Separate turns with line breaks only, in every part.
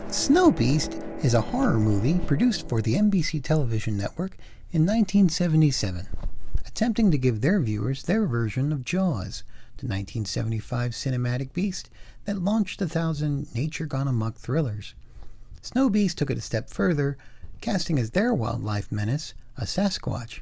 Snowbeast is a horror movie produced for the NBC television network in 1977, attempting to give their viewers their version of Jaws, the 1975 cinematic beast that launched 1,000 nature-gone-amok thrillers. Snowbeast took it a step further, casting as their wildlife menace a Sasquatch.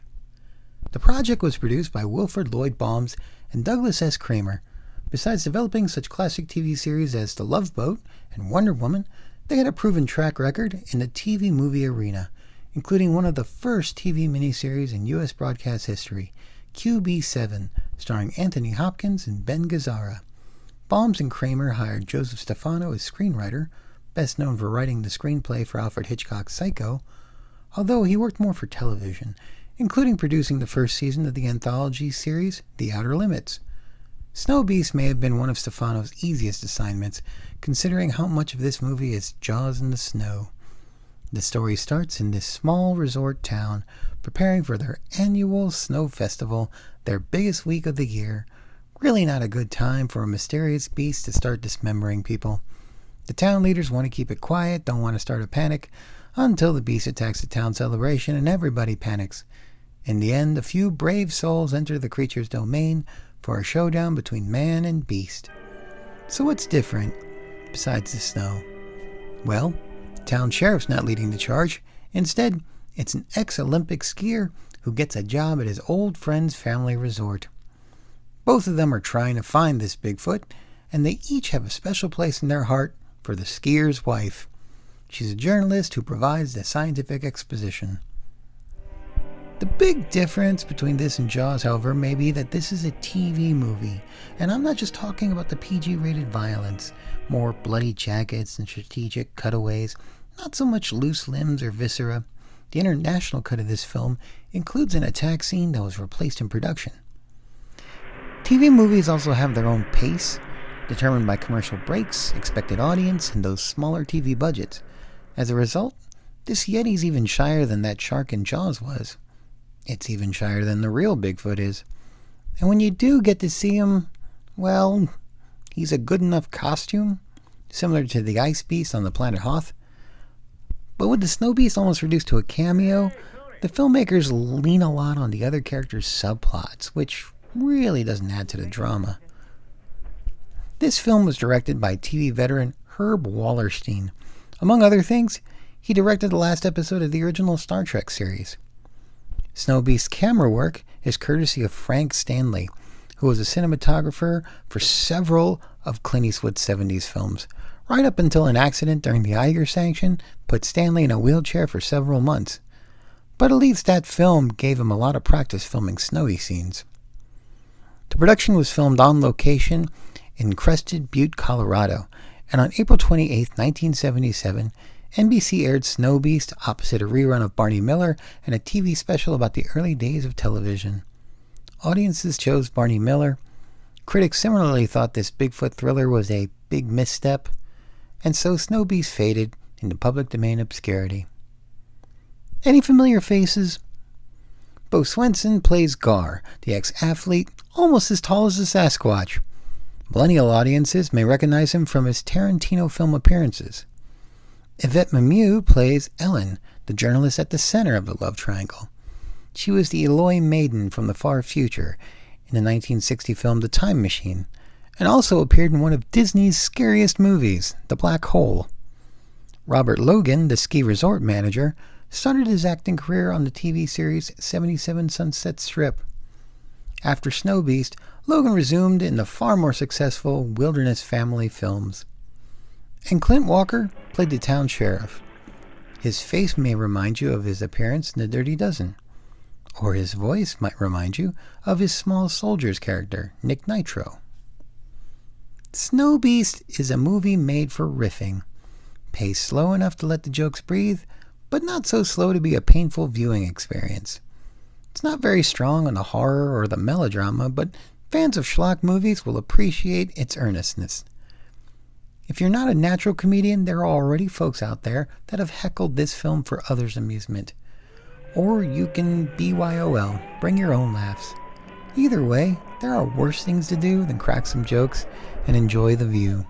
The project was produced by Wilfred Lloyd Bombs and Douglas S. Kramer. Besides developing such classic TV series as The Love Boat and Wonder Woman, they had a proven track record in the TV movie arena, including one of the first TV miniseries in U.S. broadcast history, QB7, starring Anthony Hopkins and Ben Gazzara. Bombs and Kramer hired Joseph Stefano as screenwriter, best known for writing the screenplay for Alfred Hitchcock's Psycho, although he worked more for television, including producing the first season of the anthology series The Outer Limits. Snowbeast may have been one of Stefano's easiest assignments, considering how much of this movie is Jaws in the snow. The story starts in this small resort town, preparing for their annual snow festival, their biggest week of the year. Really not a good time for a mysterious beast to start dismembering people. The town leaders want to keep it quiet, don't want to start a panic, until the beast attacks the town celebration and everybody panics. In the end, a few brave souls enter the creature's domain for a showdown between man and beast. So what's different, besides the snow? Well, the town sheriff's not leading the charge. Instead, it's an ex-Olympic skier who gets a job at his old friend's family resort. Both of them are trying to find this Bigfoot, and they each have a special place in their heart for the skier's wife. She's a journalist who provides the scientific exposition. The big difference between this and Jaws, however, may be that this is a TV movie, and I'm not just talking about the PG-rated violence, more bloody jackets and strategic cutaways, not so much loose limbs or viscera. The international cut of this film includes an attack scene that was replaced in production. TV movies also have their own pace, determined by commercial breaks, expected audience, and those smaller TV budgets. As a result, this Yeti's even shyer than that shark in Jaws was. It's even shyer than the real Bigfoot is. And when you do get to see him, well, he's a good enough costume, similar to the ice beast on the planet Hoth. But with the snow beast almost reduced to a cameo, the filmmakers lean a lot on the other characters' subplots, which really doesn't add to the drama. This film was directed by TV veteran Herb Wallerstein. Among other things, he directed the last episode of the original Star Trek series. Snowbeast's camera work is courtesy of Frank Stanley, who was a cinematographer for several of Clint Eastwood's 70s films, right up until an accident during the Iger sanction put Stanley in a wheelchair for several months. But at least that film gave him a lot of practice filming snowy scenes. The production was filmed on location in Crested Butte, Colorado, and on April 28, 1977, NBC aired Snowbeast opposite a rerun of Barney Miller and a TV special about the early days of television. Audiences chose Barney Miller. Critics similarly thought this Bigfoot thriller was a big misstep, and so Snowbeast faded into public domain obscurity. Any familiar faces? Bo Svenson plays Gar, the ex-athlete, almost as tall as a Sasquatch. Millennial audiences may recognize him from his Tarantino film appearances. Yvette Mimeux plays Ellen, the journalist at the center of the love triangle. She was the Eloy maiden from the far future in the 1960 film The Time Machine, and also appeared in one of Disney's scariest movies, The Black Hole. Robert Logan, the ski resort manager, started his acting career on the TV series 77 Sunset Strip. After Snowbeast, Logan resumed in the far more successful Wilderness Family films. And Clint Walker played the town sheriff. His face may remind you of his appearance in The Dirty Dozen, or his voice might remind you of his Small Soldiers character, Nick Nitro. Snowbeast is a movie made for riffing, paced slow enough to let the jokes breathe, but not so slow to be a painful viewing experience. It's not very strong on the horror or the melodrama, but fans of schlock movies will appreciate its earnestness. If you're not a natural comedian, there are already folks out there that have heckled this film for others' amusement. Or you can BYOL, bring your own laughs. Either way, there are worse things to do than crack some jokes and enjoy the view.